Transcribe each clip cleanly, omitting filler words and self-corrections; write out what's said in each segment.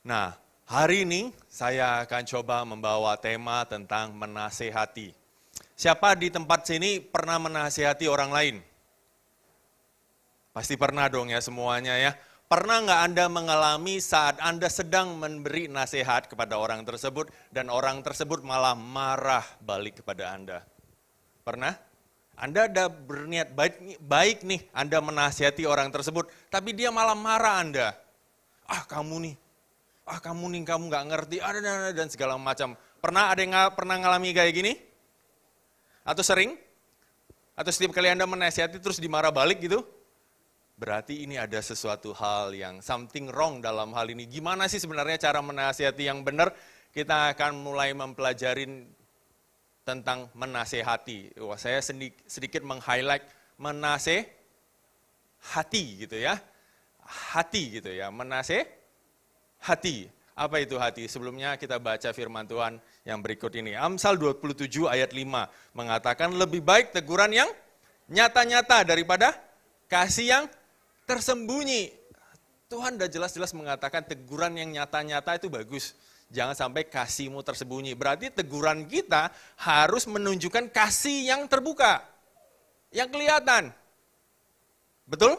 Nah, hari ini saya akan coba membawa tema tentang menasehati. Siapa di tempat sini pernah menasehati orang lain? Pasti pernah dong ya semuanya ya. Pernah nggak Anda mengalami saat Anda sedang memberi nasihat kepada orang tersebut dan orang tersebut malah marah balik kepada Anda? Pernah? Anda ada berniat baik nih Anda menasihati orang tersebut, tapi dia malah marah Anda. Kamu kamu nggak ngerti, dan segala macam. Pernah ada yang pernah ngalami kayak gini? Atau sering? Atau setiap kali Anda menasihati terus dimarah balik gitu? Berarti ini ada sesuatu hal yang something wrong dalam hal ini. Gimana sih sebenarnya cara menasihati yang benar? Kita akan mulai mempelajarin tentang menasehati. Saya sedikit meng-highlight menasehati gitu ya. Hati gitu ya, menasehati. Apa itu hati? Sebelumnya kita baca firman Tuhan yang berikut ini. Amsal 27 ayat 5 mengatakan lebih baik teguran yang nyata-nyata daripada kasih yang tersembunyi. Tuhan udah jelas-jelas mengatakan teguran yang nyata-nyata itu bagus. Jangan sampai kasihmu tersembunyi. Berarti teguran kita harus menunjukkan kasih yang terbuka. Yang kelihatan. Betul?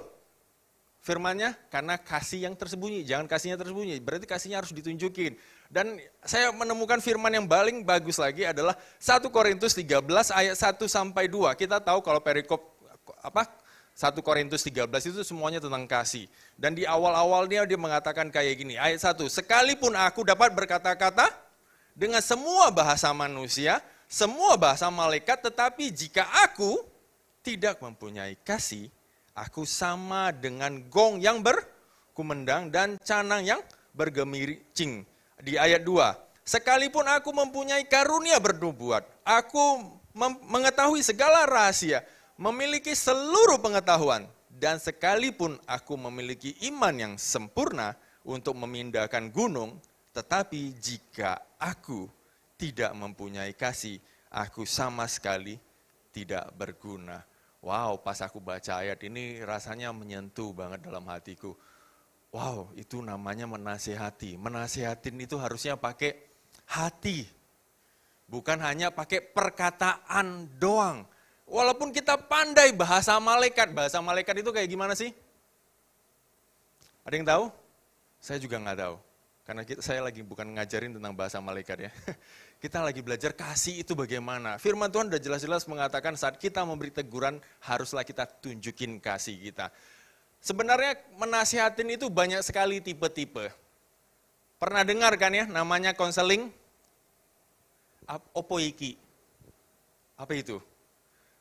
Firmannya, karena kasih yang tersembunyi. Jangan kasihnya tersembunyi. Berarti kasihnya harus ditunjukin. Dan saya menemukan firman yang paling bagus lagi adalah 1 Korintus 13 ayat 1 sampai 2. Kita tahu kalau perikop 1 Korintus 13 itu semuanya tentang kasih. Dan di awal-awalnya dia mengatakan kayak gini, ayat 1, sekalipun aku dapat berkata-kata dengan semua bahasa manusia, semua bahasa malaikat, tetapi jika aku tidak mempunyai kasih, aku sama dengan gong yang berkumandang dan canang yang bergemiricing. Di ayat 2, sekalipun aku mempunyai karunia bernubuat, aku mengetahui segala rahasia, memiliki seluruh pengetahuan, dan sekalipun aku memiliki iman yang sempurna untuk memindahkan gunung, tetapi jika aku tidak mempunyai kasih, aku sama sekali tidak berguna. Wow, pas aku baca ayat ini rasanya menyentuh banget dalam hatiku. Wow, itu namanya menasehati. Menasehatin itu harusnya pakai hati, bukan hanya pakai perkataan doang. Walaupun kita pandai bahasa malaikat itu kayak gimana sih? Ada yang tahu? Saya juga nggak tahu. Karena saya lagi bukan ngajarin tentang bahasa malaikat ya. Kita lagi belajar kasih itu bagaimana. Firman Tuhan udah jelas-jelas mengatakan saat kita memberi teguran, haruslah kita tunjukin kasih kita. Sebenarnya menasihatin itu banyak sekali tipe-tipe. Pernah dengar kan ya namanya konseling? Opoiki. Apa itu?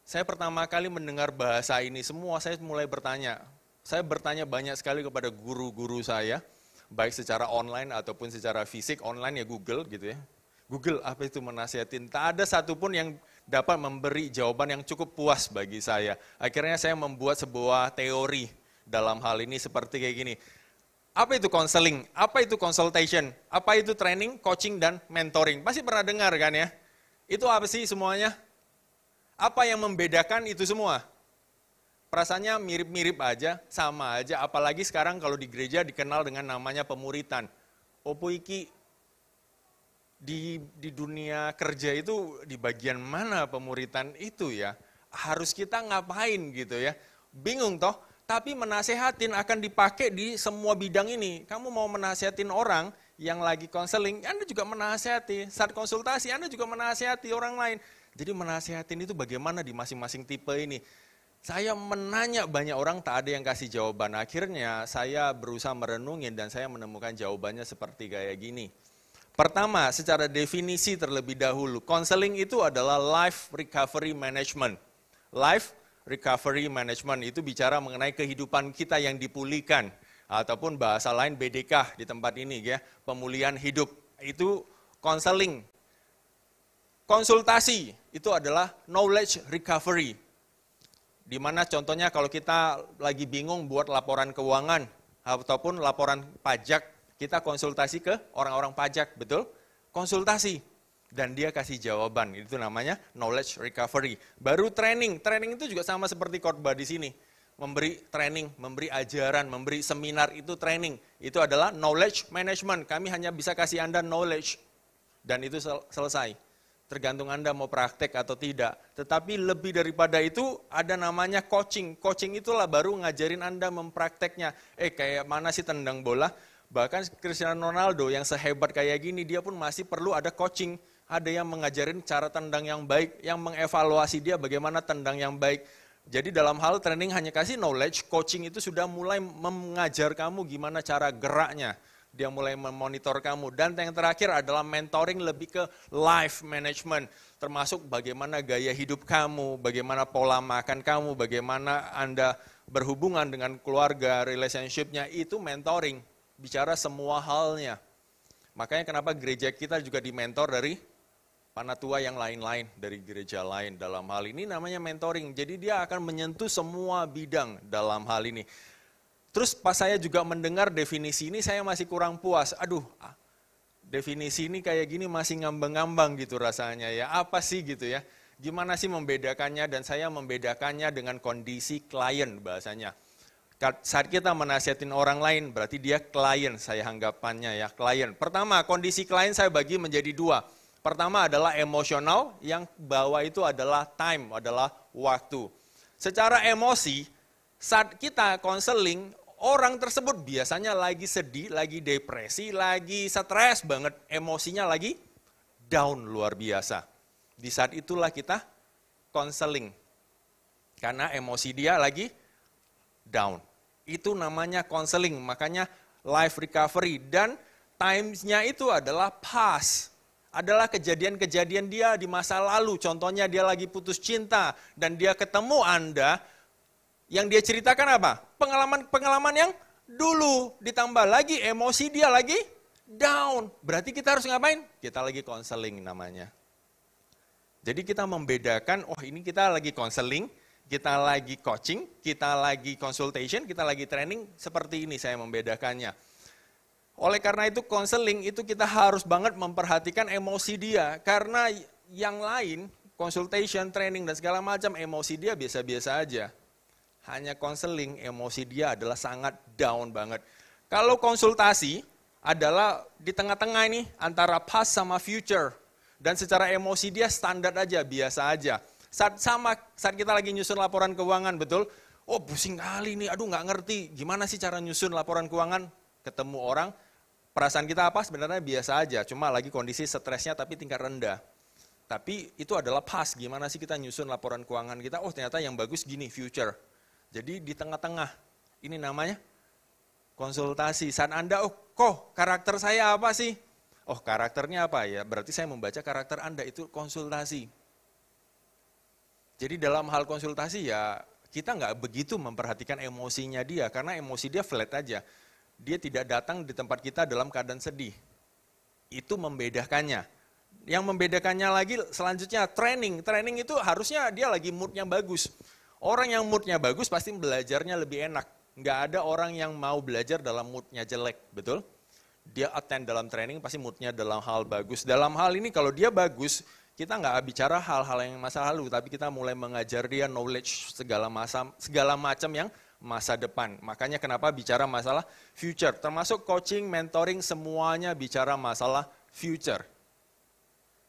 Saya pertama kali mendengar bahasa ini semua, saya mulai bertanya. Saya bertanya banyak sekali kepada guru-guru saya, baik secara online ataupun secara fisik, online ya Google gitu ya. Google apa itu menasihatin, tak ada satupun yang dapat memberi jawaban yang cukup puas bagi saya. Akhirnya saya membuat sebuah teori dalam hal ini seperti kayak gini. Apa itu counseling? Apa itu consultation? Apa itu training, coaching, dan mentoring? Pasti pernah dengar kan ya? Itu apa sih semuanya? Apa yang membedakan itu semua? Perasaannya mirip-mirip aja, sama aja. Apalagi sekarang kalau di gereja dikenal dengan namanya pemuritan. Opoiki di dunia kerja itu di bagian mana pemuritan itu ya? Harus kita ngapain gitu ya? Bingung toh? Tapi menasehatin akan dipakai di semua bidang ini. Kamu mau menasehatin orang yang lagi konseling, Anda juga menasehati. Saat konsultasi, Anda juga menasehati orang lain. Jadi menasehatin itu bagaimana di masing-masing tipe ini. Saya menanya banyak orang, tak ada yang kasih jawaban. Akhirnya saya berusaha merenungin dan saya menemukan jawabannya seperti kayak gini. Pertama, secara definisi terlebih dahulu, konseling itu adalah life recovery management. Life recovery management itu bicara mengenai kehidupan kita yang dipulihkan. Ataupun bahasa lain BDK di tempat ini ya, pemulihan hidup. Itu konseling. Konsultasi itu adalah knowledge recovery. Di mana contohnya kalau kita lagi bingung buat laporan keuangan ataupun laporan pajak, kita konsultasi ke orang-orang pajak, betul? Konsultasi dan dia kasih jawaban. Itu namanya knowledge recovery. Baru training. Training itu juga sama seperti khotbah di sini. memberi training, memberi ajaran, memberi seminar itu training. Itu adalah knowledge management. Kami hanya bisa kasih Anda knowledge dan itu selesai. Tergantung Anda mau praktek atau tidak. Tetapi lebih daripada itu ada namanya coaching. Coaching itulah baru ngajarin Anda memprakteknya. Kayak mana sih tendang bola? Bahkan Cristiano Ronaldo yang sehebat kayak gini, dia pun masih perlu ada coaching. Ada yang mengajarin cara tendang yang baik, yang mengevaluasi dia bagaimana tendang yang baik. Jadi dalam hal training hanya kasih knowledge, coaching itu sudah mulai mengajar kamu gimana cara geraknya. Dia mulai memonitor kamu. Dan yang terakhir adalah mentoring lebih ke life management. Termasuk bagaimana gaya hidup kamu, bagaimana pola makan kamu, bagaimana Anda berhubungan dengan keluarga, relationship-nya, itu mentoring. Bicara semua halnya. Makanya kenapa gereja kita juga dimentor dari panatua yang lain-lain, dari gereja lain dalam hal ini namanya mentoring. Jadi dia akan menyentuh semua bidang dalam hal ini. Terus pas saya juga mendengar definisi ini saya masih kurang puas. Definisi ini kayak gini masih ngambang-ngambang gitu rasanya ya. Apa sih gitu ya? Gimana sih membedakannya? Dan saya membedakannya dengan kondisi klien bahasanya. Saat kita menasihatin orang lain, berarti dia klien, saya anggapannya ya, klien. Pertama, kondisi klien saya bagi menjadi dua. Pertama adalah emosional, yang bawah itu adalah time, adalah waktu. Secara emosi, saat kita konseling, orang tersebut biasanya lagi sedih, lagi depresi, lagi stres banget, emosinya lagi down luar biasa. Di saat itulah kita konseling, karena emosi dia lagi down. Itu namanya konseling, makanya life recovery. Dan times-nya itu adalah past, adalah kejadian-kejadian dia di masa lalu. Contohnya dia lagi putus cinta dan dia ketemu Anda, yang dia ceritakan apa? Pengalaman yang dulu, ditambah lagi emosi dia lagi down. Berarti kita harus ngapain? Kita lagi konseling namanya. Jadi kita membedakan, ini kita lagi konseling, kita lagi coaching, kita lagi consultation, kita lagi training, seperti ini saya membedakannya. Oleh karena itu konseling itu kita harus banget memperhatikan emosi dia. Karena yang lain, consultation, training dan segala macam, emosi dia biasa-biasa aja. Hanya konseling, emosi dia adalah sangat down banget. Kalau konsultasi adalah di tengah-tengah ini antara past sama future. Dan secara emosi dia standar aja, biasa aja. Saat kita lagi nyusun laporan keuangan, betul? Pusing kali nih, nggak ngerti. Gimana sih cara nyusun laporan keuangan? Ketemu orang, perasaan kita apa? Sebenarnya biasa aja, cuma lagi kondisi stresnya tapi tingkat rendah. Tapi itu adalah past, gimana sih kita nyusun laporan keuangan kita? Ternyata yang bagus gini, future. Jadi di tengah-tengah, ini namanya konsultasi. Saat Anda, karakter saya apa sih? Karakternya apa ya? Berarti saya membaca karakter Anda, itu konsultasi. Jadi dalam hal konsultasi ya kita nggak begitu memperhatikan emosinya dia, karena emosi dia flat aja. Dia tidak datang di tempat kita dalam keadaan sedih. Itu membedakannya. Yang membedakannya lagi selanjutnya training. Training itu harusnya dia lagi moodnya bagus. Orang yang moodnya bagus pasti belajarnya lebih enak. Nggak ada orang yang mau belajar dalam moodnya jelek, betul? Dia attend dalam training pasti moodnya dalam hal bagus. Dalam hal ini kalau dia bagus, kita nggak bicara hal-hal yang masa lalu, tapi kita mulai mengajar dia knowledge segala macam yang masa depan. Makanya kenapa bicara masalah future, termasuk coaching, mentoring, semuanya bicara masalah future.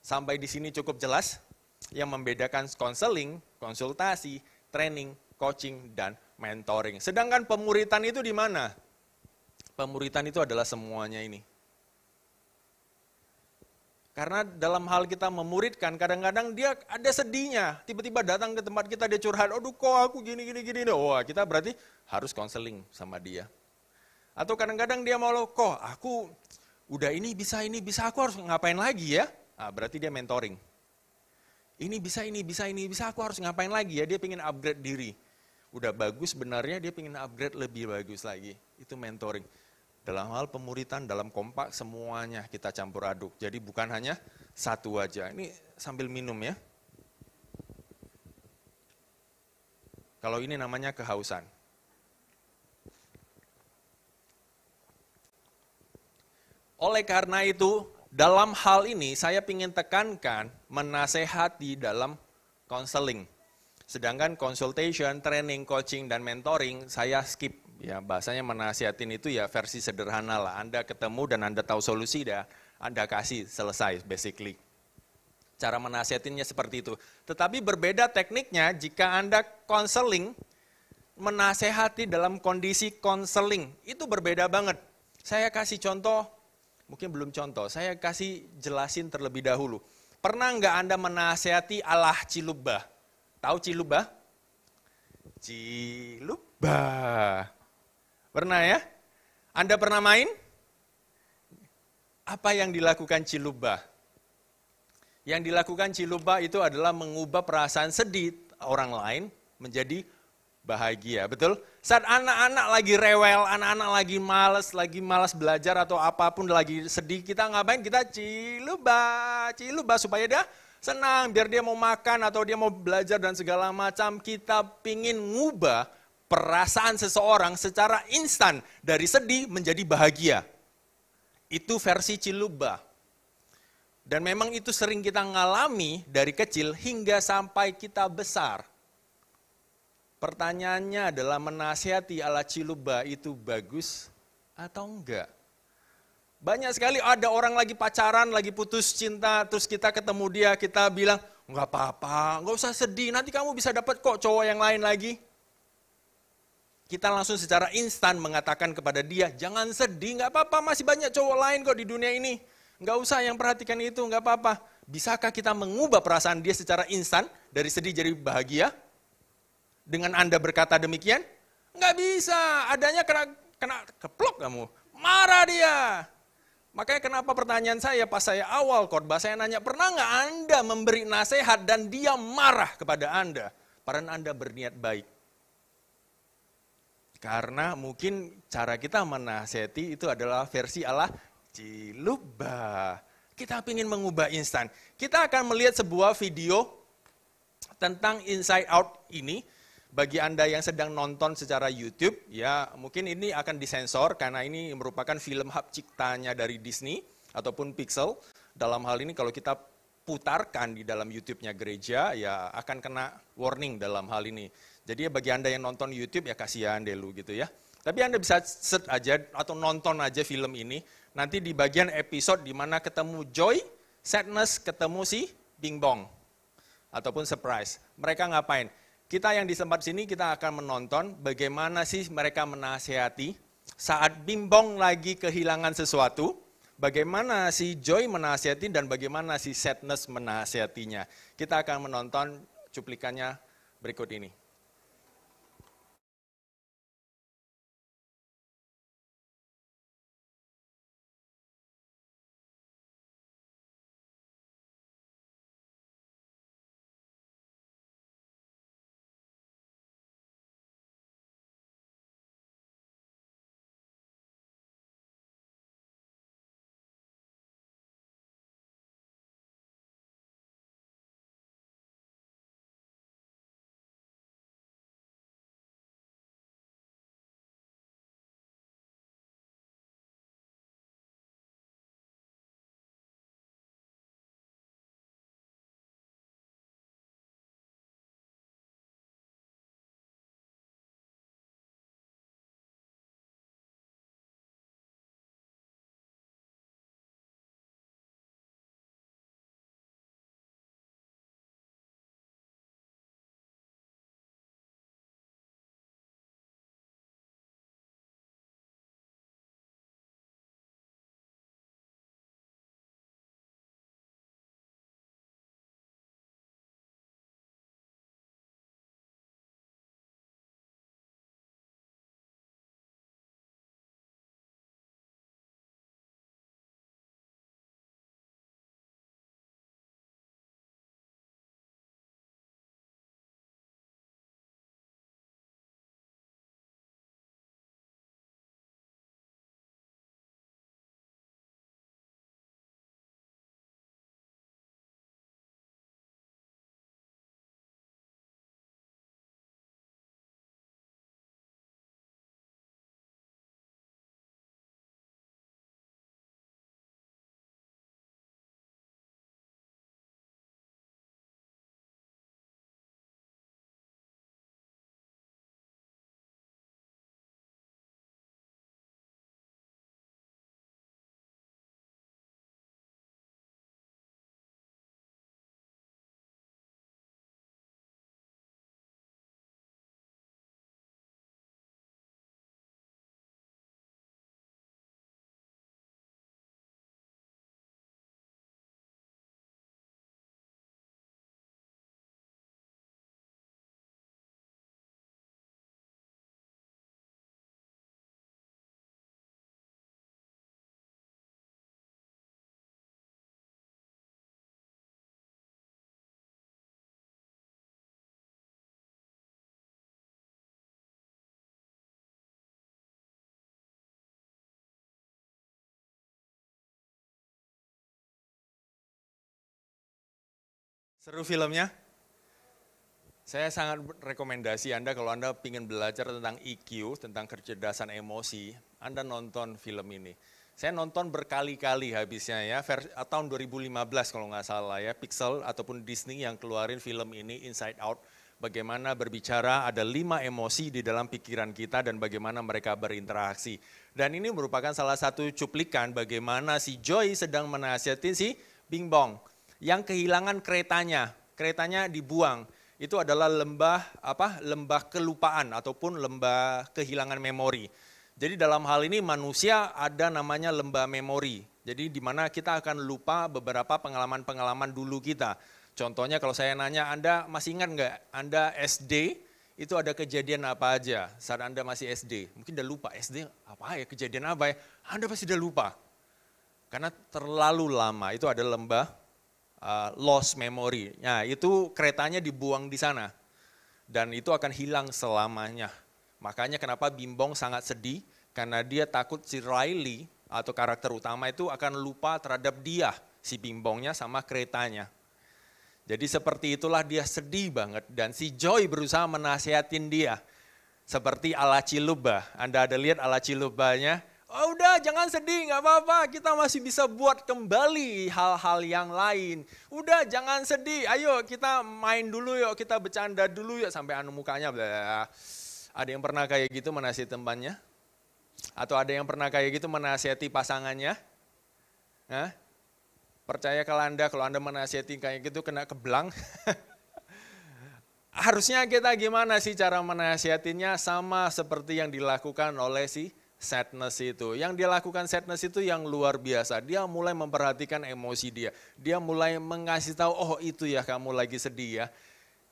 Sampai di sini cukup jelas? Yang membedakan konseling, konsultasi, training, coaching, dan mentoring. Sedangkan pemuritan itu di mana? Pemuritan itu adalah semuanya ini. Karena dalam hal kita memuridkan, kadang-kadang dia ada sedihnya. Tiba-tiba datang ke tempat kita, dia curhat, kok aku gini. Kita berarti harus konseling sama dia. Atau kadang-kadang dia mau, aku udah ini bisa, aku harus ngapain lagi ya? Berarti dia mentoring. Ini bisa, aku harus ngapain lagi ya? Dia pengen upgrade diri. Udah bagus sebenarnya, dia pengen upgrade lebih bagus lagi. Itu mentoring. Dalam hal pemuritan, dalam kompak, semuanya kita campur aduk. Jadi bukan hanya satu aja. Ini sambil minum ya. Kalau ini namanya kehausan. Oleh karena itu, dalam hal ini saya ingin tekankan menasehati dalam konseling. Sedangkan consultation, training, coaching, dan mentoring saya skip. Ya, bahasanya menasihatin itu ya versi sederhana lah. Anda ketemu dan Anda tahu solusi, dah Anda kasih, selesai basically. Cara menasihatinnya seperti itu. Tetapi berbeda tekniknya jika Anda counseling, menasehati dalam kondisi counseling. Itu berbeda banget. Saya kasih contoh, mungkin belum contoh, saya kasih jelasin terlebih dahulu. Pernah nggak Anda menasehati Allah Cilubah? Tahu Cilubah? Cilubah. Pernah ya? Anda pernah main? Apa yang dilakukan Cilubah? Yang dilakukan Cilubah itu adalah mengubah perasaan sedih orang lain menjadi bahagia, betul? Saat anak-anak lagi rewel, anak-anak lagi malas belajar atau apapun lagi sedih, kita ngapain? Kita Cilubah supaya dia senang, biar dia mau makan atau dia mau belajar dan segala macam. Kita pingin ngubah perasaan seseorang secara instan dari sedih menjadi bahagia. Itu versi Cilubah. Dan memang itu sering kita ngalami dari kecil hingga sampai kita besar. Pertanyaannya adalah menasihati ala Cilubah itu bagus atau enggak? Banyak sekali ada orang lagi pacaran, lagi putus cinta, terus kita ketemu dia, kita bilang, enggak apa-apa, enggak usah sedih, nanti kamu bisa dapat kok cowok yang lain lagi. Kita langsung secara instan mengatakan kepada dia, jangan sedih, enggak apa-apa, masih banyak cowok lain kok di dunia ini. Enggak usah yang perhatikan itu, enggak apa-apa. Bisakah kita mengubah perasaan dia secara instan, dari sedih jadi bahagia? Dengan Anda berkata demikian? Enggak bisa, adanya kena keplok kamu, marah dia. Makanya kenapa pertanyaan saya pas saya awal khotbah, saya nanya, pernah nggak Anda memberi nasihat dan dia marah kepada Anda? Padahal Anda berniat baik. Karena mungkin cara kita menasihati itu adalah versi ala Cilubah. Kita ingin mengubah instan. Kita akan melihat sebuah video tentang Inside Out ini. Bagi Anda yang sedang nonton secara YouTube, ya mungkin ini akan disensor karena ini merupakan film hak ciptanya dari Disney ataupun Pixel. Dalam hal ini kalau kita putarkan di dalam YouTube-nya gereja, ya akan kena warning dalam hal ini. Jadi bagi Anda yang nonton YouTube, ya kasihan deh lu gitu ya. Tapi Anda bisa search aja atau nonton aja film ini. Nanti di bagian episode di mana ketemu Joy, Sadness, ketemu si Bing Bong. Ataupun Surprise. Mereka ngapain? Kita yang di tempat sini kita akan menonton bagaimana sih mereka menasihati saat Bing Bong lagi kehilangan sesuatu, bagaimana si Joy menasihati dan bagaimana si Sadness menasihatinya. Kita akan menonton cuplikannya berikut ini. Seru filmnya? Saya sangat rekomendasi Anda kalau Anda ingin belajar tentang EQ, tentang kecerdasan emosi, Anda nonton film ini. Saya nonton berkali-kali habisnya ya, tahun 2015 kalau nggak salah ya, Pixel ataupun Disney yang keluarin film ini, Inside Out. Bagaimana berbicara, ada 5 emosi di dalam pikiran kita dan bagaimana mereka berinteraksi. Dan ini merupakan salah satu cuplikan bagaimana si Joy sedang menasihati si Bing Bong yang kehilangan keretanya dibuang. Itu adalah lembah kelupaan ataupun lembah kehilangan memori. Jadi dalam hal ini manusia ada namanya lembah memori. Jadi di mana kita akan lupa beberapa pengalaman-pengalaman dulu kita. Contohnya kalau saya nanya, Anda masih ingat nggak Anda SD itu ada kejadian apa aja saat Anda masih SD? Mungkin udah lupa SD apa ya, kejadian apa ya? Anda pasti udah lupa. Karena terlalu lama, itu ada lembah lost memory. Nah, itu keretanya dibuang di sana. Dan itu akan hilang selamanya. Makanya kenapa Bing Bong sangat sedih, karena dia takut si Riley atau karakter utama itu akan lupa terhadap dia, si Bing Bongnya sama keretanya. Jadi seperti itulah dia sedih banget, dan si Joy berusaha menasihatin dia. Seperti ala Ciluba, Anda ada lihat ala Cilubanya? Oh udah jangan sedih, nggak apa-apa, kita masih bisa buat kembali hal-hal yang lain. Udah jangan sedih, ayo kita main dulu yuk, kita bercanda dulu yuk, sampai mukanya blah. Ada yang pernah kayak gitu menasihati temannya? Atau ada yang pernah kayak gitu menasihati pasangannya? Hah? Percaya kalau Anda menasihati kayak gitu kena kebelang. Harusnya kita gimana sih cara menasihatinya, sama seperti yang dilakukan oleh si Sadness itu. Yang dia lakukan Sadness itu yang luar biasa. Dia mulai memperhatikan emosi dia. Dia mulai mengasih tahu, oh itu ya kamu lagi sedih ya.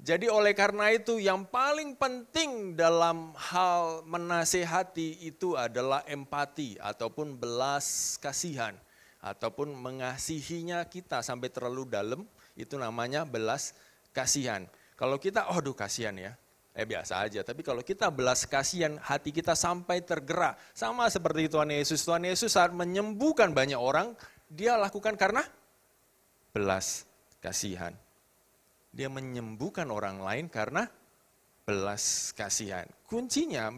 Jadi oleh karena itu yang paling penting dalam hal menasehati itu adalah empati ataupun belas kasihan. Ataupun mengasihinya kita sampai terlalu dalam, itu namanya belas kasihan. Kalau kita, aduh kasihan ya. Biasa aja, tapi kalau kita belas kasihan, hati kita sampai tergerak. Sama seperti Tuhan Yesus. Tuhan Yesus saat menyembuhkan banyak orang, dia lakukan karena belas kasihan. Dia menyembuhkan orang lain karena belas kasihan. Kuncinya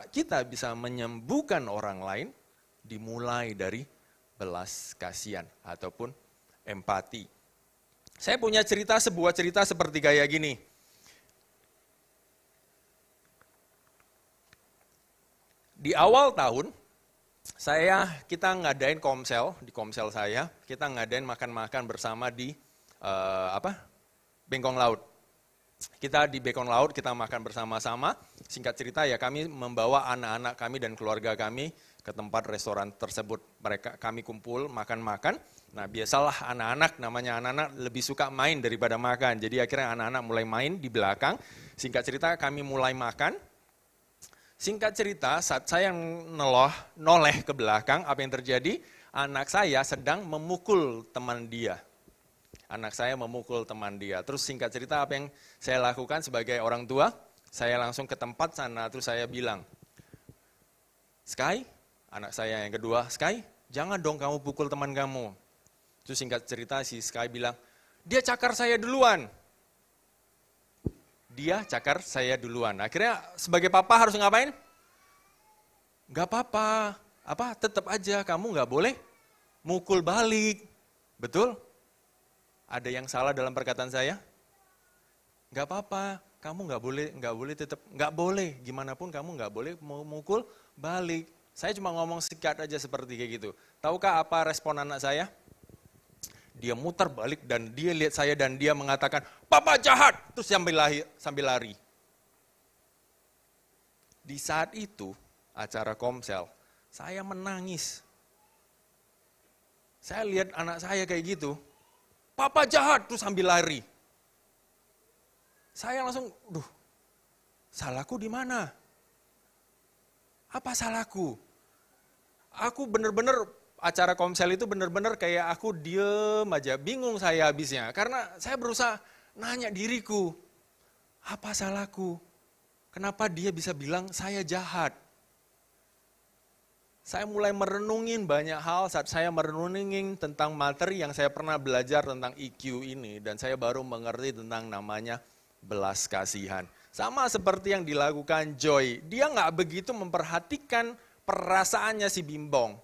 kita bisa menyembuhkan orang lain dimulai dari belas kasihan ataupun empati. Saya punya sebuah cerita seperti kayak gini. Di awal tahun, kita ngadain komsel, di komsel saya, kita ngadain makan-makan bersama di Bengkong Laut. Kita di Bengkong Laut, kita makan bersama-sama. Singkat cerita ya, kami membawa anak-anak kami dan keluarga kami ke tempat restoran tersebut. Kami kumpul makan-makan. Nah biasalah namanya anak-anak lebih suka main daripada makan. Jadi akhirnya anak-anak mulai main di belakang. Singkat cerita kami mulai makan. Singkat cerita, saat saya noleh ke belakang, apa yang terjadi? Anak saya sedang memukul teman dia. Anak saya memukul teman dia. Terus singkat cerita apa yang saya lakukan sebagai orang tua? Saya langsung ke tempat sana, terus saya bilang, Sky, anak saya yang kedua, Sky, jangan dong kamu pukul teman kamu. Terus singkat cerita si Sky bilang, dia cakar saya duluan. Dia cakar saya duluan. Akhirnya sebagai papa harus ngapain? Gak apa-apa, tetap aja kamu gak boleh mukul balik. Betul? Ada yang salah dalam perkataan saya? Gak apa-apa, kamu gak boleh tetap, gak boleh. Gimana pun kamu gak boleh mukul balik. Saya cuma ngomong sikat aja seperti kayak gitu. Tahukah apa respon anak saya? Dia muter balik dan dia lihat saya dan dia mengatakan, Papa jahat, terus sambil lari. Di saat itu, acara komsel, saya menangis. Saya lihat anak saya kayak gitu, Papa jahat, terus sambil lari. Saya langsung, salahku di mana? Apa salahku? Aku bener-bener acara komsel itu benar-benar kayak aku diem aja, bingung saya habisnya. Karena saya berusaha nanya diriku, apa salahku? Kenapa dia bisa bilang saya jahat? Saya mulai merenungin banyak hal saat saya merenungin tentang materi yang saya pernah belajar tentang EQ ini. Dan saya baru mengerti tentang namanya belas kasihan. Sama seperti yang dilakukan Joy. Dia nggak begitu memperhatikan perasaannya si Bimbong.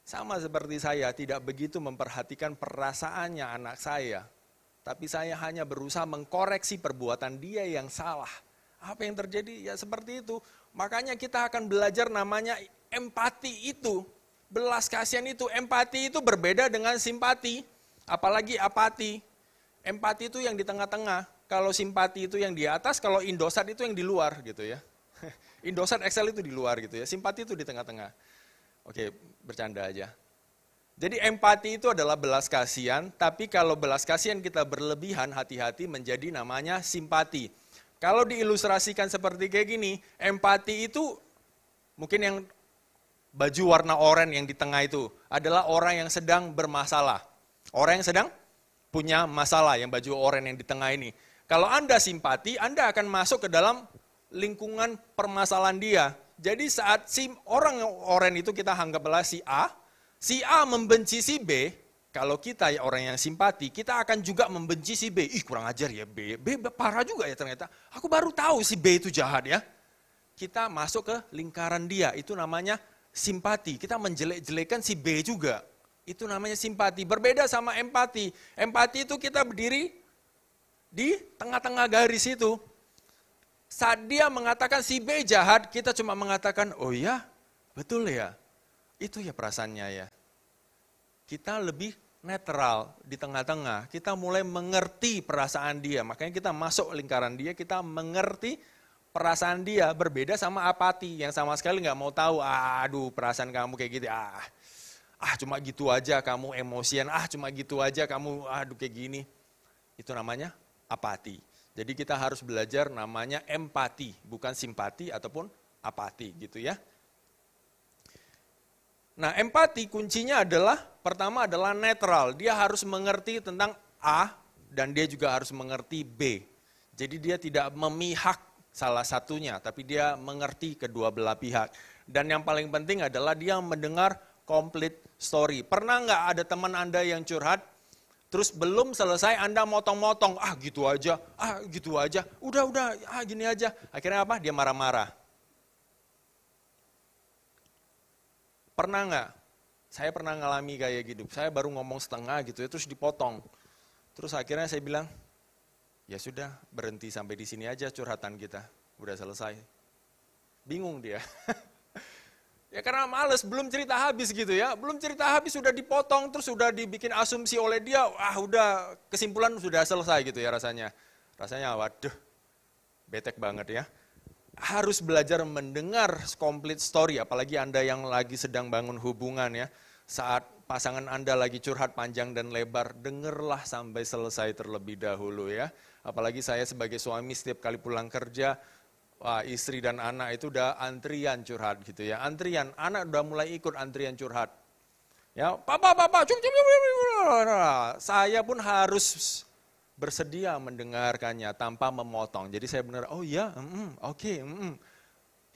Sama seperti saya, tidak begitu memperhatikan perasaannya anak saya. Tapi saya hanya berusaha mengkoreksi perbuatan dia yang salah. Apa yang terjadi? Ya seperti itu. Makanya kita akan belajar namanya empati itu. Belas kasihan itu. Empati itu berbeda dengan simpati. Apalagi apati. Empati itu yang di tengah-tengah. Kalau simpati itu yang di atas, kalau Indosat itu yang di luar gitu ya. Indosat Excel itu di luar gitu ya. Simpati itu di tengah-tengah. Oke, bercanda aja. Jadi empati itu adalah belas kasihan, tapi kalau belas kasihan kita berlebihan, hati-hati menjadi namanya simpati. Kalau diilustrasikan seperti kayak gini, empati itu mungkin yang baju warna oranye yang di tengah itu adalah orang yang sedang bermasalah. Orang yang sedang punya masalah, yang baju oranye yang di tengah ini. Kalau Anda simpati, Anda akan masuk ke dalam lingkungan permasalahan dia. Jadi saat si orang oranye itu kita anggaplah si A membenci si B, kalau kita ya orang yang simpati, kita akan juga membenci si B. Ih kurang ajar ya B parah juga ya ternyata. Aku baru tahu si B itu jahat ya. Kita masuk ke lingkaran dia, itu namanya simpati. Kita menjelek-jelekan si B juga, itu namanya simpati. Berbeda sama empati. Empati itu kita berdiri di tengah-tengah garis itu. Saat dia mengatakan si B jahat, kita cuma mengatakan, oh ya, betul ya. Itu ya perasaannya ya. Kita lebih netral di tengah-tengah. Kita mulai mengerti perasaan dia. Makanya kita masuk lingkaran dia, kita mengerti perasaan dia. Berbeda sama apati yang sama sekali nggak mau tahu. Aduh perasaan kamu kayak gitu. Cuma gitu aja kamu emosian. Cuma gitu aja kamu aduh kayak gini. Itu namanya apati. Jadi kita harus belajar namanya empati, bukan simpati ataupun apati gitu ya. Nah empati kuncinya adalah, pertama adalah netral. Dia harus mengerti tentang A dan dia juga harus mengerti B. Jadi dia tidak memihak salah satunya, tapi dia mengerti kedua belah pihak. Dan yang paling penting adalah dia mendengar complete story. Pernah nggak ada teman Anda yang curhat, terus belum selesai Anda motong-motong, gitu aja, udah, gini aja. Akhirnya apa? Dia marah-marah. Pernah nggak? Saya pernah ngalami kayak gitu, saya baru ngomong setengah gitu ya, terus dipotong. Terus akhirnya saya bilang, ya sudah berhenti sampai di sini aja curhatan kita, udah selesai. Bingung dia. Ya karena males, belum cerita habis gitu ya. Belum cerita habis sudah dipotong, terus sudah dibikin asumsi oleh dia. Udah kesimpulan sudah selesai gitu ya rasanya. Rasanya waduh, betek banget ya. Harus belajar mendengar complete story, apalagi Anda yang lagi sedang bangun hubungan ya. Saat pasangan Anda lagi curhat panjang dan lebar, dengarlah sampai selesai terlebih dahulu ya. Apalagi saya sebagai suami setiap kali pulang kerja, istri dan anak itu udah antrian curhat gitu ya. Antrian, anak udah mulai ikut antrian curhat. Ya, papa, saya pun harus bersedia mendengarkannya tanpa memotong. Jadi saya benar, oh ya, oke.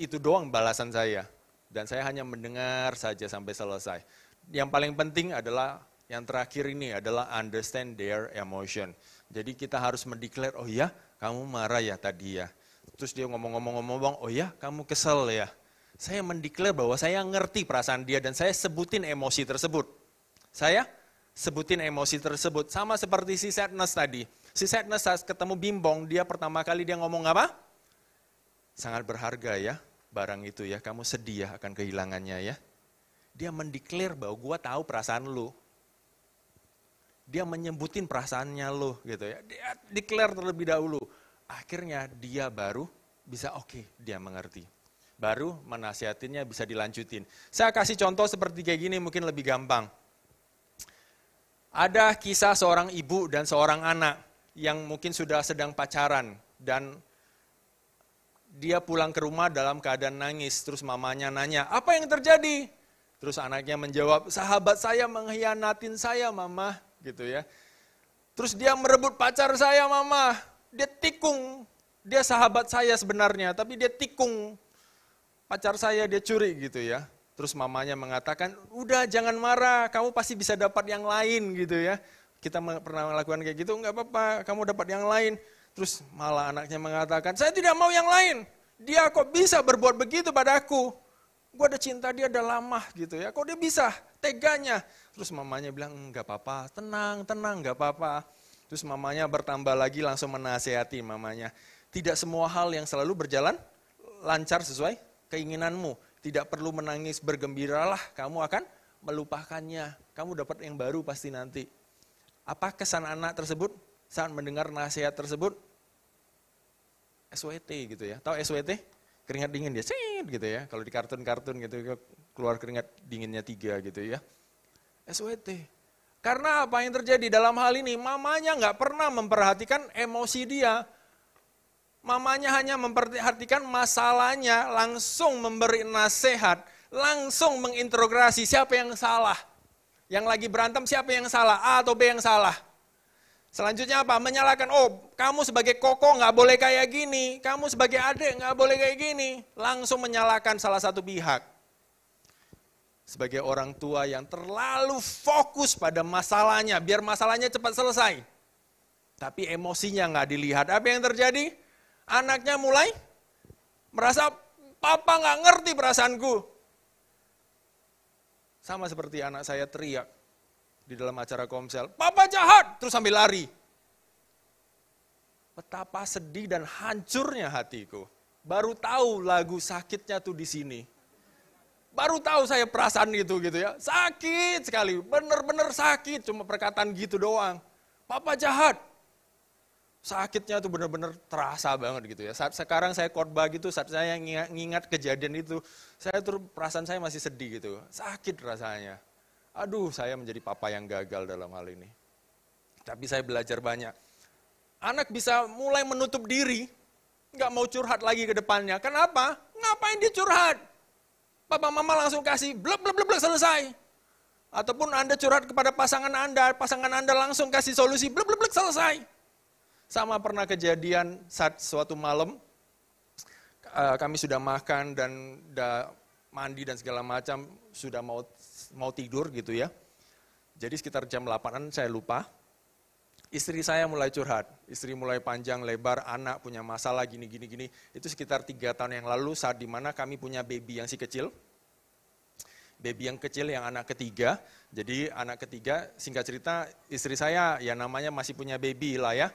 Itu doang balasan saya. Dan saya hanya mendengar saja sampai selesai. Yang paling penting adalah, yang terakhir ini adalah understand their emotion. Jadi kita harus mendeklar, oh ya, kamu marah ya tadi ya. Terus dia ngomong-ngomong, oh ya kamu kesel ya. Saya mendeklar bahwa saya ngerti perasaan dia dan saya sebutin emosi tersebut. Saya sebutin emosi tersebut. Sama seperti si Sadness tadi. Si Sadness saat ketemu Bimbong, dia pertama kali dia ngomong apa? Sangat berharga ya barang itu ya, kamu sedih ya akan kehilangannya ya. Dia mendeklar bahwa gua tahu perasaan lu. Dia menyebutin perasaannya lu gitu ya. Dia declare terlebih dahulu. Akhirnya dia baru bisa dia mengerti. Baru menasihatinya bisa dilanjutin. Saya kasih contoh seperti kayak gini mungkin lebih gampang. Ada kisah seorang ibu dan seorang anak yang mungkin sudah sedang pacaran dan dia pulang ke rumah dalam keadaan nangis. Terus mamanya nanya, apa yang terjadi? Terus anaknya menjawab, sahabat saya mengkhianatin saya mama. Gitu ya. Terus dia merebut pacar saya mama. Dia tikung, dia sahabat saya sebenarnya, tapi dia tikung. pacar saya dia curi gitu ya. Terus mamanya mengatakan, udah jangan marah, kamu pasti bisa dapat yang lain gitu ya. Kita pernah melakukan kayak gitu, enggak apa-apa, kamu dapat yang lain. Terus malah anaknya mengatakan, saya tidak mau yang lain. Dia kok bisa berbuat begitu padaku. Gue ada cinta dia udah lama gitu ya, kok dia bisa, teganya. Terus mamanya bilang, enggak apa-apa, tenang, enggak apa-apa. Terus mamanya bertambah lagi langsung menasehati mamanya. Tidak semua hal yang selalu berjalan lancar sesuai keinginanmu. Tidak perlu menangis, bergembiralah, kamu akan melupakannya. Kamu dapat yang baru pasti nanti. Apa kesan anak tersebut saat mendengar nasihat tersebut? SWT gitu ya. Tahu SWT? Keringat dingin dia, set gitu ya. Kalau di kartun-kartun gitu, keluar keringat dinginnya 3 gitu ya. SWT. Karena apa yang terjadi dalam hal ini? Mamanya nggak pernah memperhatikan emosi dia. Mamanya hanya memperhatikan masalahnya, langsung memberi nasihat, langsung menginterogasi siapa yang salah. Yang lagi berantem siapa yang salah, A atau B yang salah. Selanjutnya apa? Menyalahkan, oh kamu sebagai koko nggak boleh kayak gini, kamu sebagai adik nggak boleh kayak gini. Langsung menyalahkan salah satu pihak. Sebagai orang tua yang terlalu fokus pada masalahnya, biar masalahnya cepat selesai. Tapi emosinya nggak dilihat, apa yang terjadi? Anaknya mulai merasa, papa nggak ngerti perasaanku. Sama seperti anak saya teriak di dalam acara Komsel, papa jahat, terus sambil lari. Betapa sedih dan hancurnya hatiku. Baru tahu lagu sakitnya tuh di sini. Baru tahu saya perasaan itu gitu ya. Sakit sekali, bener-bener sakit, cuma perkataan gitu doang. Papa jahat. Sakitnya tuh benar-benar terasa banget gitu ya. Saat sekarang saya khotbah gitu, saat saya ngingat kejadian itu, saya tuh perasaan saya masih sedih gitu. Sakit rasanya. Aduh, saya menjadi papa yang gagal dalam hal ini. Tapi saya belajar banyak. Anak bisa mulai menutup diri, nggak mau curhat lagi ke depannya. Kenapa? Ngapain dia curhat? Papa mama langsung kasih blek selesai. Ataupun Anda curhat kepada pasangan Anda langsung kasih solusi blek selesai. Sama pernah kejadian saat suatu malam, kami sudah makan dan mandi dan segala macam, sudah mau tidur gitu ya. Jadi sekitar jam 8-an saya lupa, istri saya mulai curhat, istri mulai panjang lebar, anak punya masalah gini. Itu sekitar 3 tahun yang lalu saat dimana kami punya baby yang si kecil. Baby yang kecil yang anak ketiga, jadi anak ketiga singkat cerita istri saya ya namanya masih punya baby lah ya.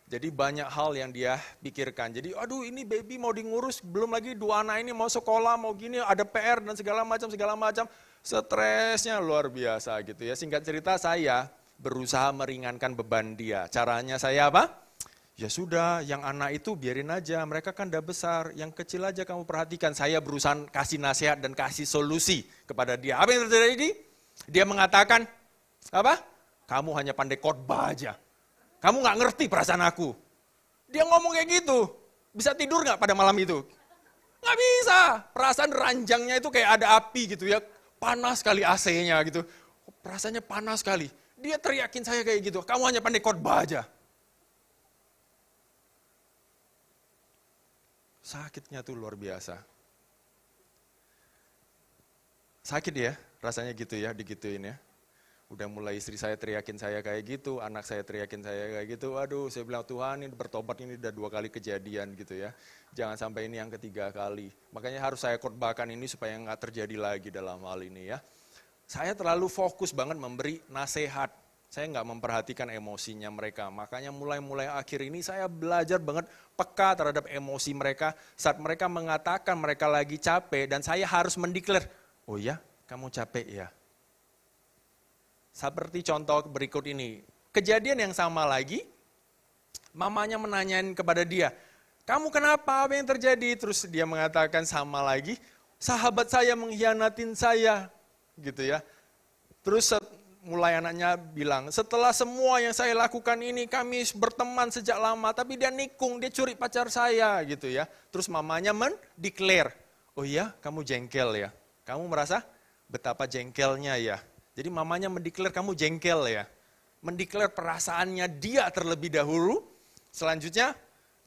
Jadi banyak hal yang dia pikirkan. Jadi aduh ini baby mau diurus, belum lagi 2 anak ini mau sekolah, mau gini, ada PR dan segala macam. Stresnya luar biasa gitu ya. Singkat cerita saya berusaha meringankan beban dia. Caranya saya apa? Ya sudah, yang anak itu biarin aja, mereka kan udah besar, yang kecil aja kamu perhatikan. Saya berusaha kasih nasihat dan kasih solusi kepada dia. Apa yang terjadi? Dia mengatakan, apa? Kamu hanya pandai khotbah aja. Kamu gak ngerti perasaan aku. Dia ngomong kayak gitu. Bisa tidur gak pada malam itu? Gak bisa. Perasaan ranjangnya itu kayak ada api gitu ya. Panas sekali AC-nya gitu. Perasaannya panas sekali. Dia teriakin saya kayak gitu. Kamu hanya pandai khotbah aja. Sakitnya tuh luar biasa. Sakit ya rasanya gitu ya, digituin ya. Udah mulai istri saya teriakin saya kayak gitu, anak saya teriakin saya kayak gitu. Aduh, saya bilang Tuhan ini bertobat ini udah 2 kali kejadian gitu ya. Jangan sampai ini yang ketiga kali. Makanya harus saya khotbahkan ini supaya nggak terjadi lagi dalam hal ini ya. Saya terlalu fokus banget memberi nasihat. Saya nggak memperhatikan emosinya mereka. Makanya mulai akhir ini saya belajar banget peka terhadap emosi mereka. Saat mereka mengatakan mereka lagi capek dan saya harus mendeklar, oh ya kamu capek ya. Seperti contoh berikut ini, kejadian yang sama lagi, mamanya menanyain kepada dia, kamu kenapa, apa yang terjadi? Terus dia mengatakan sama lagi, sahabat saya mengkhianatin saya, gitu ya. Terus mulai anaknya bilang, setelah semua yang saya lakukan ini, kami berteman sejak lama, tapi dia nikung, dia curi pacar saya, gitu ya. Terus mamanya mendeklar, oh iya kamu jengkel ya, kamu merasa betapa jengkelnya ya. Jadi mamanya mendeklar kamu jengkel ya. Mendeklar perasaannya dia terlebih dahulu. Selanjutnya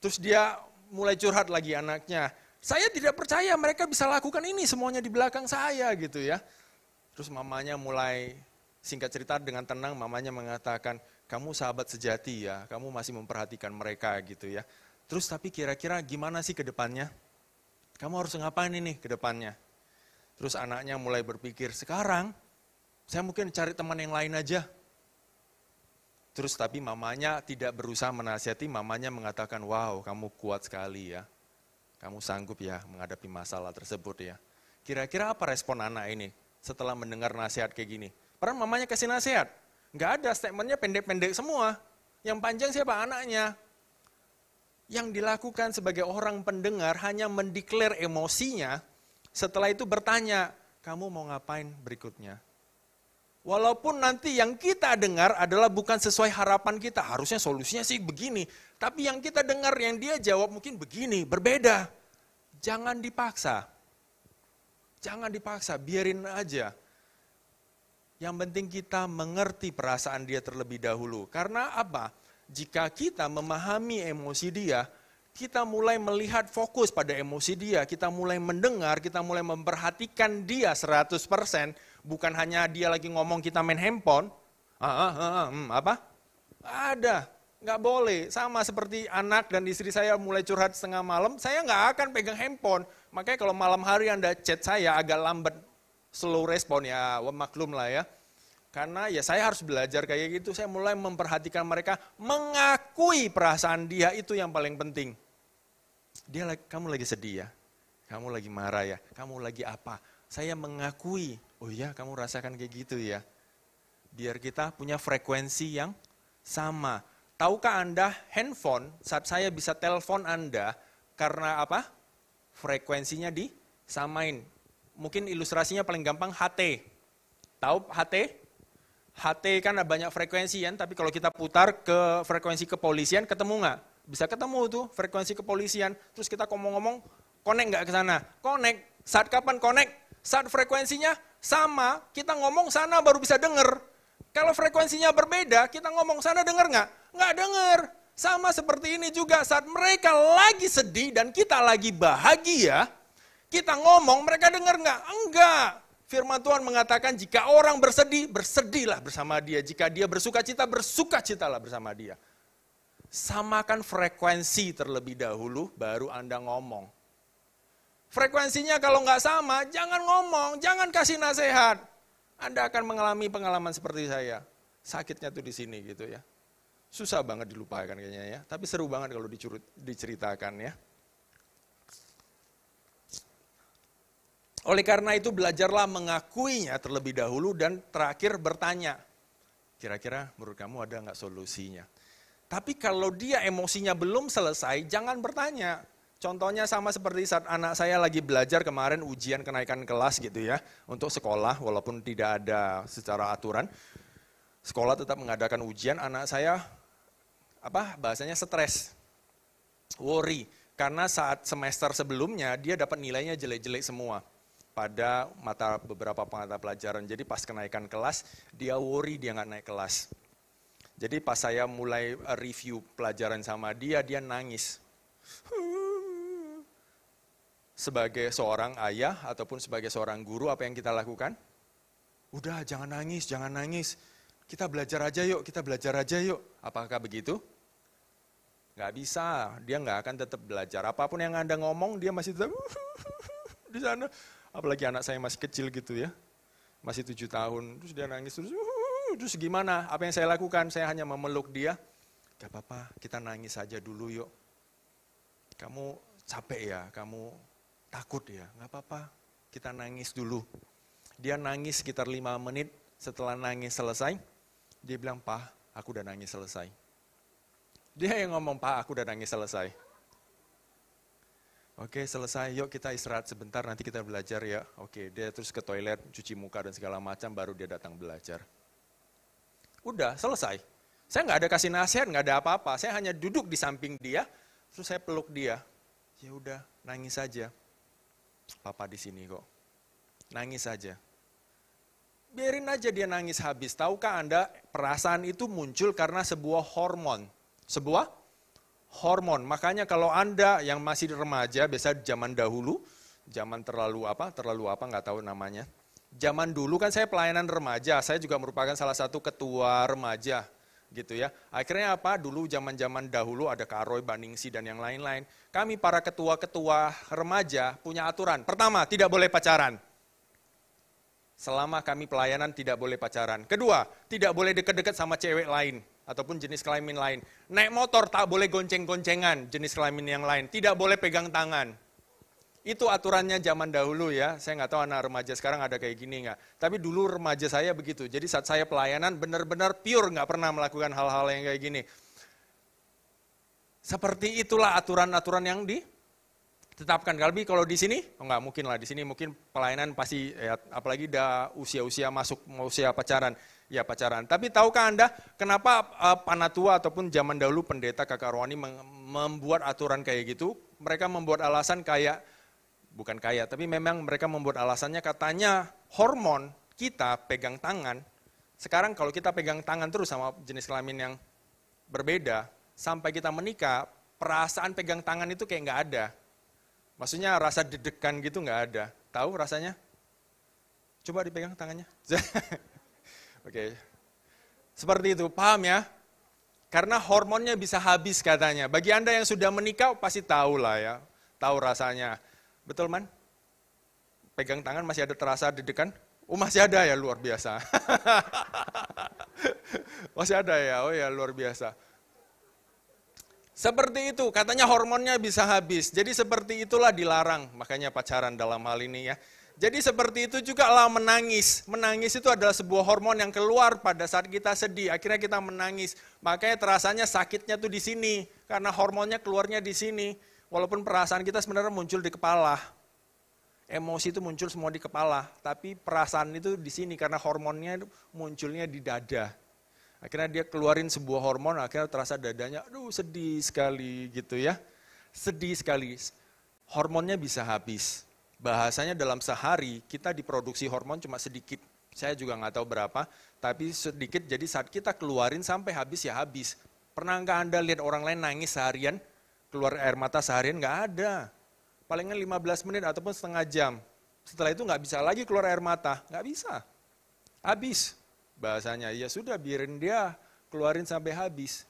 terus dia mulai curhat lagi anaknya. Saya tidak percaya mereka bisa lakukan ini semuanya di belakang saya gitu ya. Terus mamanya mulai, singkat cerita dengan tenang, mamanya mengatakan, kamu sahabat sejati ya, kamu masih memperhatikan mereka gitu ya. Terus tapi kira-kira gimana sih ke depannya? Kamu harus ngapain ini ke depannya? Terus anaknya mulai berpikir, sekarang saya mungkin cari teman yang lain aja. Terus tapi mamanya tidak berusaha menasihati, mamanya mengatakan, wow kamu kuat sekali ya. Kamu sanggup ya menghadapi masalah tersebut ya. Kira-kira apa respon anak ini setelah mendengar nasihat kayak gini? Padahal mamanya kasih nasihat. Nggak ada, statementnya pendek-pendek semua. Yang panjang siapa? Anaknya. Yang dilakukan sebagai orang pendengar hanya mendeklar emosinya, setelah itu bertanya, kamu mau ngapain berikutnya? Walaupun nanti yang kita dengar adalah bukan sesuai harapan kita, harusnya solusinya sih begini. Tapi yang kita dengar, yang dia jawab mungkin begini, berbeda. Jangan dipaksa. Jangan dipaksa, biarin aja. Yang penting kita mengerti perasaan dia terlebih dahulu. Karena apa? Jika kita memahami emosi dia, kita mulai melihat fokus pada emosi dia, kita mulai mendengar, kita mulai memperhatikan dia 100%, bukan hanya dia lagi ngomong kita main handphone. Apa? Ada, nggak boleh. Sama seperti anak dan istri saya mulai curhat setengah malam, saya nggak akan pegang handphone. Makanya kalau malam hari Anda chat saya agak lambat, slow respon ya, maklum lah ya. Karena ya saya harus belajar kayak gitu, saya mulai memperhatikan mereka, mengakui perasaan dia itu yang paling penting. Kamu lagi sedih ya, kamu lagi marah ya, kamu lagi apa? Saya mengakui, oh ya kamu rasakan kayak gitu ya. Biar kita punya frekuensi yang sama. Tahukah Anda handphone saat saya bisa telepon Anda karena apa? Frekuensinya disamain. Mungkin ilustrasinya paling gampang HT. Tahu HT? HT kan ada banyak frekuensi kan, tapi kalau kita putar ke frekuensi kepolisian ketemu nggak? Bisa ketemu tuh frekuensi kepolisian, terus kita ngomong-ngomong, connect nggak ke sana? Connect. Saat kapan connect? Saat frekuensinya sama, kita ngomong sana baru bisa denger. Kalau frekuensinya berbeda, kita ngomong sana denger nggak? Nggak denger. Sama seperti ini juga, saat mereka lagi sedih dan kita lagi bahagia, kita ngomong, mereka denger nggak? Enggak. Firman Tuhan mengatakan jika orang bersedih, bersedihlah bersama dia. Jika dia bersuka cita, bersukacitalah bersama dia. Samakan frekuensi terlebih dahulu, baru Anda ngomong. Frekuensinya kalau nggak sama, jangan ngomong, jangan kasih nasihat. Anda akan mengalami pengalaman seperti saya. Sakitnya tuh di sini gitu ya. Susah banget dilupakan kayaknya ya, tapi seru banget kalau diceritakan ya. Oleh karena itu belajarlah mengakuinya terlebih dahulu dan terakhir bertanya. Kira-kira menurut kamu ada nggak solusinya? Tapi kalau dia emosinya belum selesai, jangan bertanya. Contohnya sama seperti saat anak saya lagi belajar kemarin ujian kenaikan kelas gitu ya. Untuk sekolah walaupun tidak ada secara aturan. Sekolah tetap mengadakan ujian, anak saya bahasanya stres, worry. Karena saat semester sebelumnya dia dapat nilainya jelek-jelek semua. Pada beberapa mata pelajaran. Jadi pas kenaikan kelas, dia worry dia nggak naik kelas. Jadi pas saya mulai review pelajaran sama dia nangis. Sebagai seorang ayah ataupun sebagai seorang guru, apa yang kita lakukan? Udah jangan nangis, jangan nangis. Kita belajar aja yuk, kita belajar aja yuk. Apakah begitu? Nggak bisa, dia nggak akan tetap belajar. Apapun yang Anda ngomong, dia masih tetap di sana. Apalagi anak saya masih kecil gitu ya, masih 7 tahun, terus dia nangis, terus gimana? Apa yang saya lakukan? Saya hanya memeluk dia, gak apa-apa, kita nangis saja dulu yuk. Kamu capek ya, kamu takut ya, gak apa-apa, kita nangis dulu. Dia nangis sekitar 5 menit, setelah nangis selesai, dia bilang, "Pak, aku udah nangis selesai." Dia yang ngomong, "Pak, aku udah nangis selesai." Oke, selesai, yuk kita istirahat sebentar, nanti kita belajar ya. Oke, dia terus ke toilet, cuci muka dan segala macam, baru dia datang belajar. Udah, selesai. Saya nggak ada kasih nasihat, nggak ada apa-apa. Saya hanya duduk di samping dia, terus saya peluk dia. Ya udah, nangis saja. Papa di sini kok. Nangis saja. Biarin aja dia nangis habis. Tahukah Anda, perasaan itu muncul karena sebuah hormon. Sebuah hormon. Makanya kalau Anda yang masih remaja, biasa zaman dahulu, zaman terlalu apa nggak tahu namanya. Zaman dulu kan saya pelayanan remaja, saya juga merupakan salah satu ketua remaja gitu ya. Akhirnya apa? Dulu zaman-zaman dahulu ada Kak Roy, Baningsi dan yang lain-lain. Kami para ketua-ketua remaja punya aturan. Pertama, tidak boleh pacaran. Selama kami pelayanan tidak boleh pacaran. Kedua, tidak boleh dekat-dekat sama cewek lain ataupun jenis kelamin lain. Naik motor tak boleh gonceng-goncengan jenis kelamin yang lain. Tidak boleh pegang tangan. Itu aturannya zaman dahulu ya. Saya nggak tahu anak remaja sekarang ada kayak gini nggak. Tapi dulu remaja saya begitu. Jadi saat saya pelayanan benar-benar pure, nggak pernah melakukan hal-hal yang kayak gini. Seperti itulah aturan-aturan yang ditetapkan. Tapi kalau di sini, nggak mungkin lah. Di sini mungkin pelayanan pasti, ya, apalagi udah usia-usia masuk usia pacaran. Ya pacaran. Tapi tahukah Anda kenapa Panatua ataupun zaman dahulu pendeta Kakak Rohani membuat aturan kayak gitu? Mereka membuat alasan bukan kayak, tapi memang mereka membuat alasannya katanya hormon kita pegang tangan. Sekarang kalau kita pegang tangan terus sama jenis kelamin yang berbeda, sampai kita menikah, perasaan pegang tangan itu kayak nggak ada. Maksudnya rasa deg-degan gitu nggak ada. Tahu rasanya? Coba dipegang tangannya. Oke. Seperti itu, paham ya? Karena hormonnya bisa habis katanya. Bagi Anda yang sudah menikah pasti tahu lah ya. Tahu rasanya. Betul man? Pegang tangan masih ada terasa deg-degan? Oh masih ada ya, luar biasa. Masih ada ya, oh ya luar biasa. Seperti itu, katanya hormonnya bisa habis. Jadi seperti itulah dilarang, makanya pacaran dalam hal ini ya. Jadi seperti itu juga lah menangis. Menangis itu adalah sebuah hormon yang keluar pada saat kita sedih. Akhirnya kita menangis. Makanya terasanya sakitnya tuh di sini. Karena hormonnya keluarnya di sini. Walaupun perasaan kita sebenarnya muncul di kepala. Emosi itu muncul semua di kepala. Tapi perasaan itu di sini karena hormonnya munculnya di dada. Akhirnya dia keluarin sebuah hormon, akhirnya terasa dadanya, aduh sedih sekali gitu ya. Sedih sekali. Hormonnya bisa habis. Bahasanya dalam sehari kita diproduksi hormon cuma sedikit. Saya juga nggak tahu berapa, tapi sedikit jadi saat kita keluarin sampai habis ya habis. Pernah nggak Anda lihat orang lain nangis seharian, keluar air mata seharian? Nggak ada. Palingan 15 menit ataupun setengah jam. Setelah itu nggak bisa lagi keluar air mata, nggak bisa. Habis. Bahasanya, ya sudah biarin dia keluarin sampai habis.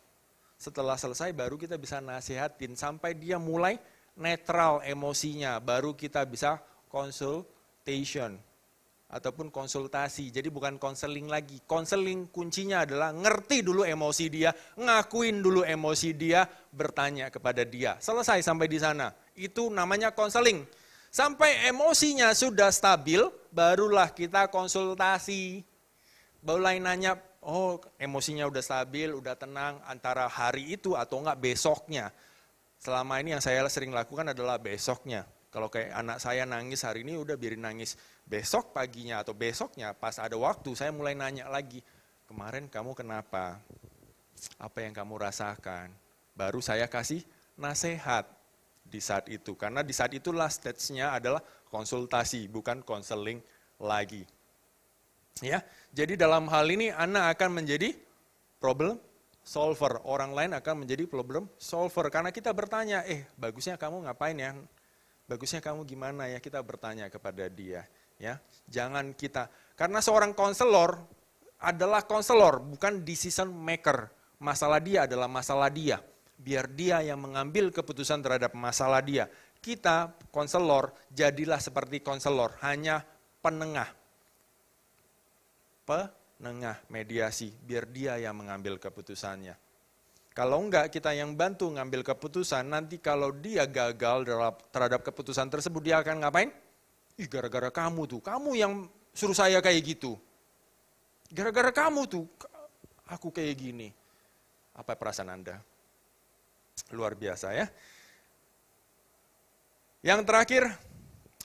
Setelah selesai baru kita bisa nasihatin sampai dia mulai netral emosinya, baru kita bisa consultation ataupun konsultasi. Jadi bukan konseling lagi. Konseling kuncinya adalah ngerti dulu emosi dia, ngakuin dulu emosi dia, bertanya kepada dia. Selesai sampai di sana. Itu namanya konseling. Sampai emosinya sudah stabil, barulah kita konsultasi. Mulai nanya, oh emosinya udah stabil, udah tenang antara hari itu atau enggak besoknya. Selama ini yang saya sering lakukan adalah besoknya. Kalau kayak anak saya nangis hari ini udah biarin nangis. Besok paginya atau besoknya pas ada waktu saya mulai nanya lagi. Kemarin kamu kenapa? Apa yang kamu rasakan? Baru saya kasih nasihat di saat itu. Karena di saat itulah stage-nya adalah konsultasi bukan konseling lagi. Ya, jadi dalam hal ini anak akan menjadi problem solver, orang lain akan menjadi problem solver. Karena kita bertanya, bagusnya kamu ngapain ya? Bagusnya kamu gimana ya? Kita bertanya kepada dia. Ya, jangan kita, karena seorang konselor adalah konselor, bukan decision maker. Masalah dia adalah masalah dia. Biar dia yang mengambil keputusan terhadap masalah dia. Kita konselor jadilah seperti konselor, hanya penengah. Penengah mediasi, biar dia yang mengambil keputusannya. Kalau enggak, kita yang bantu ngambil keputusan, nanti kalau dia gagal terhadap keputusan tersebut, dia akan ngapain? Gara-gara kamu tuh, kamu yang suruh saya kayak gitu. Gara-gara kamu tuh, aku kayak gini. Apa perasaan Anda? Luar biasa ya. Yang terakhir,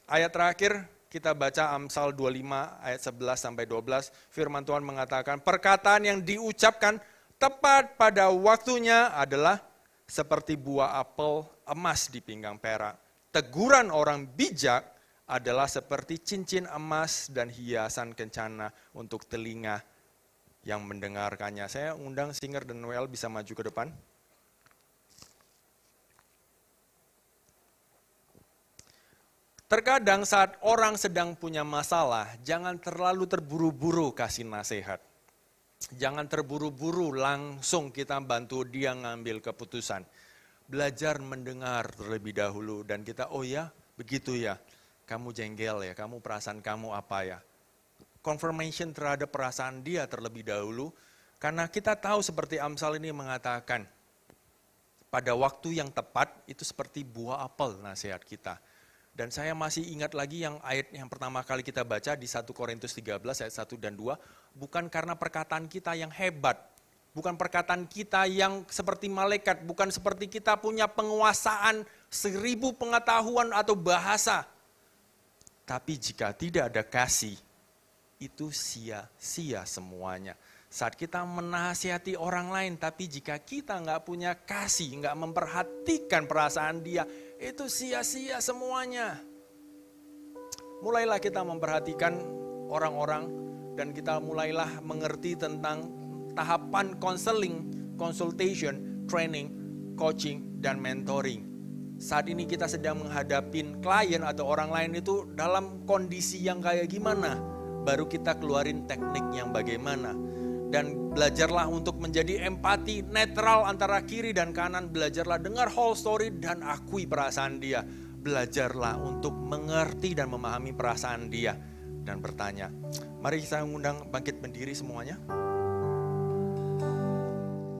ayat terakhir, kita baca Amsal 25 ayat 11 sampai 12, firman Tuhan mengatakan, perkataan yang diucapkan tepat pada waktunya adalah seperti buah apel emas di pinggang perak. Teguran orang bijak adalah seperti cincin emas dan hiasan kencana untuk telinga yang mendengarkannya. Saya undang Singer dan Noel bisa maju ke depan. Terkadang saat orang sedang punya masalah, jangan terlalu terburu-buru kasih nasihat. Jangan terburu-buru langsung kita bantu dia ngambil keputusan. Belajar mendengar terlebih dahulu dan kita, oh ya begitu ya, kamu jengkel ya, kamu perasaan kamu apa ya. Confirmation terhadap perasaan dia terlebih dahulu, karena kita tahu seperti Amsal ini mengatakan, pada waktu yang tepat itu seperti buah apel nasihat kita. Dan saya masih ingat lagi yang ayat yang pertama kali kita baca di 1 Korintus 13 ayat 1 dan 2. Bukan karena perkataan kita yang hebat. Bukan perkataan kita yang seperti malaikat. Bukan seperti kita punya penguasaan 1000 pengetahuan atau bahasa. Tapi jika tidak ada kasih, itu sia-sia semuanya. Saat kita menasihati orang lain, tapi jika kita nggak punya kasih, nggak memperhatikan perasaan dia, itu sia-sia semuanya. Mulailah kita memperhatikan orang-orang dan kita mulailah mengerti tentang tahapan counseling, consultation, training, coaching, dan mentoring. Saat ini kita sedang menghadapi klien atau orang lain itu dalam kondisi yang kayak gimana, baru kita keluarin teknik yang bagaimana. Dan belajarlah untuk menjadi empati netral antara kiri dan kanan. Belajarlah dengar whole story dan akui perasaan dia. Belajarlah untuk mengerti dan memahami perasaan dia. Dan bertanya, mari kita mengundang bangkit berdiri semuanya.